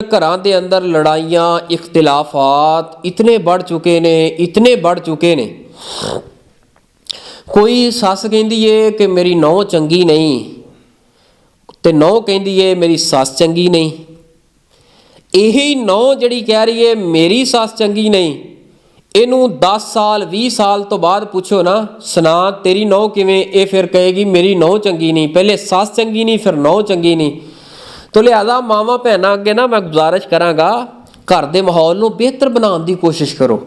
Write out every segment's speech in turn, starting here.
घरां दे अंदर लड़ाइयां इख्तिलाफात इतने बढ़ चुके ने, इतने बढ़ चुके ने। कोई सस कहती है कि मेरी नौह चंगी नहीं, तो नौह कहती है मेरी सस चंगी नहीं। यही नौह जिहड़ी कह रही है मेरी सस चंगी नहीं, इनू 10 साल 20 साल तो बाद पूछो ना, सुना तेरी नौह किवें, ये फिर कहेगी मेरी नौह चंगी नहीं। पहले सस चंगी नहीं, फिर नौह चंगी नहीं। तो लिहाजा मावां भैनां अगे ना मैं गुजारिश करांगा, घर के माहौल नूं बेहतर बनाने की कोशिश करो।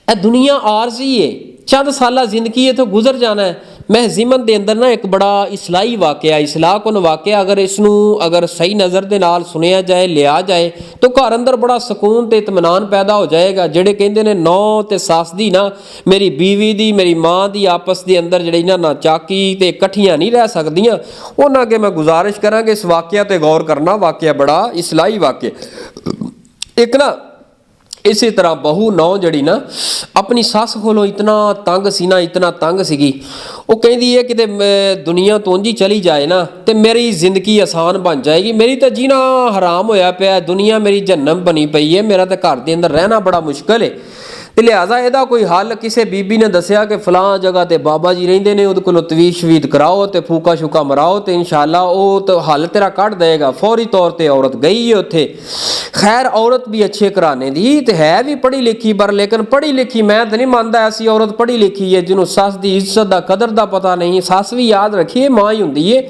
यह दुनिया आरजी है, चंद साल जिंदगी है तो गुजर जाना है। मैं जीवन के अंदर ना एक बड़ा इसलाही वाकया, इसलाह कुन वाकया अगर इसनू अगर सही नज़र के नाल सुनिया जाए, लिया जाए, तो घर अंदर बड़ा सुकून ते इत्मीनान पैदा हो जाएगा। जेडे कहते हैं नौह ते सस दी ना, मेरी बीवी दी मेरी माँ दी आपस के अंदर जड़ी ना चाकी ते इकट्ठियां नहीं रह सकदियां, उन्हां अगे मैं गुजारिश करांगे इस वाकया ते गौर करना। वाकया बड़ा इसलाही वाकया। एक ना इसी तरह बहू नौ जड़ी ना अपनी सस कोलों इतना तंग सी ना, इतना तंग सीगी, वो कहती है कि दुनिया तो उंज ही चली जाए ना तो मेरी जिंदगी आसान बन जाएगी, मेरी तो जीना हराम होया पिया, दुनिया मेरी जन्नम बनी पई है, मेरा तो घर के अंदर रहना बड़ा मुश्किल है। तो लिहाजा यदा कोई हल किसी बीबी ने दसिया कि फलां जगह ते बाबा जी रहिंदे ने, उहदे कोलों तवीज़ शवीद कराओ तो फूका शूका मराओ तो इंशाअल्लाह वो तो हल तेरा कढ़ देगा। फौरी तौर पर औरत गई है उत्थे। खैर औरत भी अच्छे घराने दी तो है भी पढ़ी लिखी, पर लेकिन पढ़ी लिखी मैं तो नहीं मानता ऐसी औरत पढ़ी लिखी है जिन्होंने सस की इज्जत का कदर का पता नहीं। सस भी याद रखिए माँ ही होंदी है।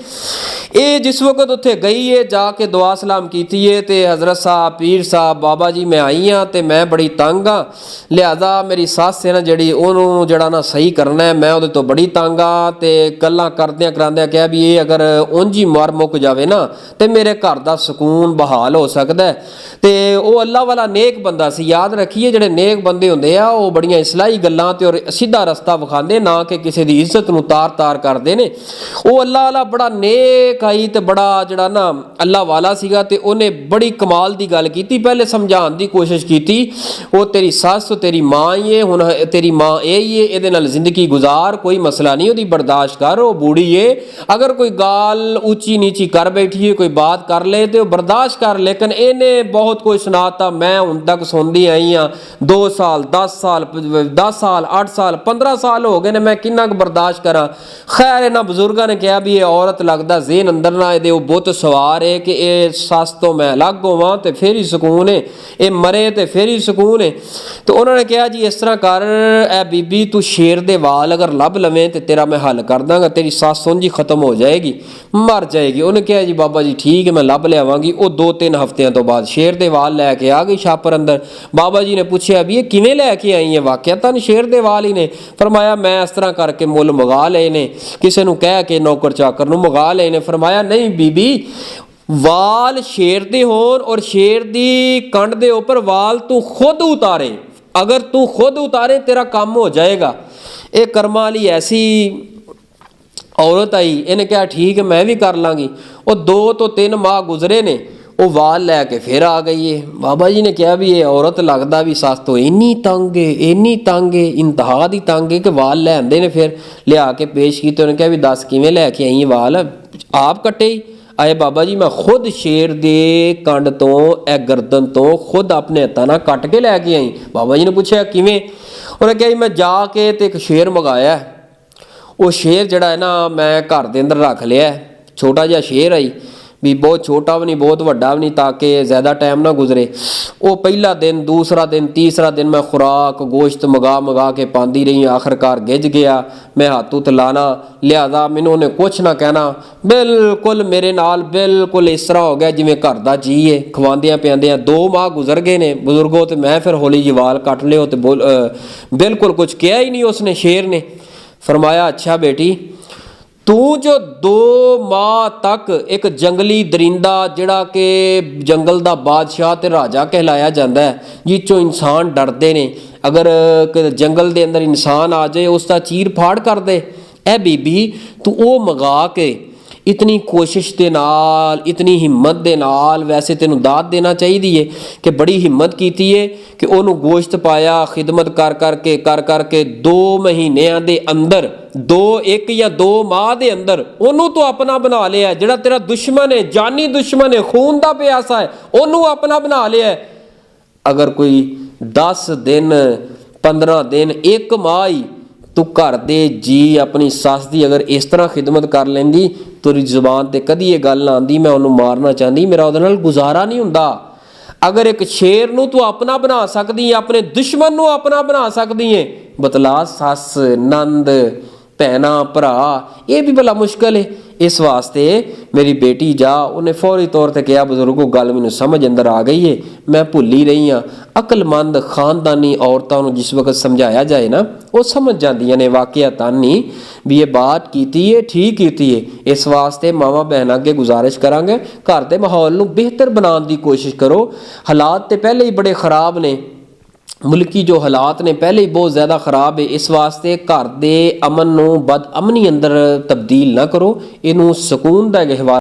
ये जिस वक्त उत्थे गई है जाके दुआ सलाम की है तो हज़रत साहब पीर साहब बाबा जी मैं आई हाँ तो मैं बड़ी तंग हाँ, लिहाजा मेरी सस है ना जी उन्होंने जड़ा ना सही करना है, मैं वो तो बड़ी तंग हाँ। तो गल्लां करद्या कराद्या कहा भी ये अगर उंज ही मर मुक जाए ना तो मेरे घर का सुकून बहाल हो सकता है। तो वह अल्लाह वाला नेक बंदा सी। याद रखिए जोड़े नेक बंदे होंदे आ वो बड़ियां इसलाही गल्लां ते और सीधा रस्ता विखाते, ना कि किसी की इज्जत नूं तार तार करते हैं। वो अल्लाह वाला बड़ा नेक आई तो बड़ा जड़ा ना अल्लाह वाला सीगा, ते उन्हें बड़ी कमाल की गल की, पहले समझाने की कोशिश की। वो तेरी सस तेरी माँ ही है, हुण तेरी माँ यही है, ये नाल जिंदगी गुजार, कोई मसला नहीं, वो बर्दाश्त कर, वो बूढ़ी है, अगर कोई गाल ऊँची नीची कर बैठी है, कोई बात कर ले तो बर्दाश्त कर। लेकिन इन्हें बहुत कुछ सुनाता, मैं हुण तक सुनती आई हाँ, 2 साल 10 साल 10 साल 8 साल 15 साल हो गए ने, मैं किन्ना बर्दाश्त करा। खैर इन्होंने बजुर्गों ने कहा भी ये औरत लगता जेन अंदर ना ये बुत सवार है कि ये सस तो मैं अलग होवां तो फिर ही सुकून है, ये मरे तो फिर ही सुकून है। तो उन्होंने कहा जी इस तरह कर, ए बीबी तू शेर दे वाल अगर लभ लवें तो तेरा मैं हल कर दांगा, तेरी सस उंज ही खत्म हो जाएगी, मर जाएगी। उन्हें कहा जी बाबा जी ठीक है मैं लभ लियावांगी। वो 2-3 हफ्तियां तो बाद शेर दे वाल लैके आ गई छापर अंदर। बाबा जी ने पूछा भी ये किवें लैके आई है, वाकयातन शेर दे वाल ही ने। फरमाया मैं इस तरह करके मुल मंगा लए ने, किसी नूं कह के नौकर चाकर नूं मंगा लए ने। फरमाया नहीं बीबी, वाल शेर दे होण और शेर दी कंड दे उपर वाल तू खुद उतारे, अगर तू खुद उतारे तेरा काम हो जाएगा। ये कर्मां वाली ऐसी औरत आई, इन्हें कहा ठीक है मैं भी कर लाँगी। वो 2 तो 3 माह गुजरे ने, वो वाल लैके फिर आ गई है। बाबा जी ने कहा भी ये औरत लगता भी सस तो इन्नी तंग है, इन्नी तंग है, इंतहा दी तंग है कि वाल लै आंदे ने। फिर लिया के पेश किए, उन्हें कहा भी दस किवें लैके आई है वाल, आप कट्टे ही आए बाबा जी, मैं खुद शेर दे कंड तो ए गर्दन तो खुद अपने हत्थां नाल कट के लैके आई। बाबा जी ने पूछा किवें, उन्हें कहा मैं जाके तो एक शेर मंगाया, वो शेर जड़ा है ना मैं घर के अंदर रख लिया, छोटा जिहा शेर आई भी, बहुत छोटा भी नहीं बहुत वड्डा भी नहीं, ताकि ज़्यादा टाइम ना गुजरे। वो पहला दिन दूसरा दिन तीसरा दिन मैं खुराक गोश्त मंगा के पाती रही, आखिरकार गिज गया। मैं हाथ हुथ लाना, लिहाजा मैनू उन्हें कुछ ना कहना, बिल्कुल मेरे नाल बिल्कुल इस तरह हो गया जिमें घर का जी है, खवांदियां पियांदियां 2 माह गुजर गए ने बजुर्गों। तो मैं फिर हौली जी वाल कट लियो तो बिल्कुल कुछ कहा ही नहीं उसने, शेर ने। फरमाया अच्छा बेटी तू जो 2 माह तक एक जंगली दरिंदा जिहड़ा कि जंगल का बादशाह ते राजा कहलाया जाता है, जिसों इंसान डरते ने, अगर जंगल के अंदर इंसान आ जाए उसका चीर फाड़ कर दे, ए बीबी तू वो मंगा के इतनी कोशिश के नाल, इतनी हिम्मत के नाल, वैसे तेनों दात देना चाहिए है कि बड़ी हिम्मत की है कि उन्होंने गोश्त पाया, खिदमत कर करके 2 महीनों के अंदर, 1 या 2 माह के अंदर उन्होंने तो अपना बना लिया। जिहड़ा तेरा दुश्मन है, जानी दुश्मन है, खून का प्यासा है, उन्होंने अपना बना लिया। अगर कोई 10 दिन, 15 दिन, 1 माह ही तू घर दे जी अपनी सस की अगर इस तरह खिदमत कर लेंदी, तेरी जुबान ते कदी ये गल ना आंदी मैं उन्होंने मारना चाहती, मेरा उहदे नाल गुजारा नहीं हुंदा। अगर एक शेर नूं तू अपना बना सकदी है, अपने दुश्मन नूं अपना बना सकदी है, बतला सस, नंद, भैना, भरा, ये भी भला मुश्किल है। इस वास्ते मेरी बेटी जा, उन्हें फौरी तौर पर कहा बजुर्गो गल मैनूं समझ अंदर आ गई है, मैं भुल ही रही हाँ। अकलमंद खानदानी औरतों को जिस वक्त समझाया जाए ना, वो समझ जांदियां ने वाकया तानी भी ये बात की है, ठीक की है। इस वास्ते मावा बहन अगे गुजारिश करांगे, घर के माहौल नूं बेहतर बनाने की कोशिश करो। हालात तो पहले ही बड़े खराब ने, मुल्की जो हालात ने पहले ही बहुत ज़्यादा खराब है। इस वास्ते घर दे अमन नूं बद अमनी अंदर तब्दील ना करो, इनू सुकून दा गहवार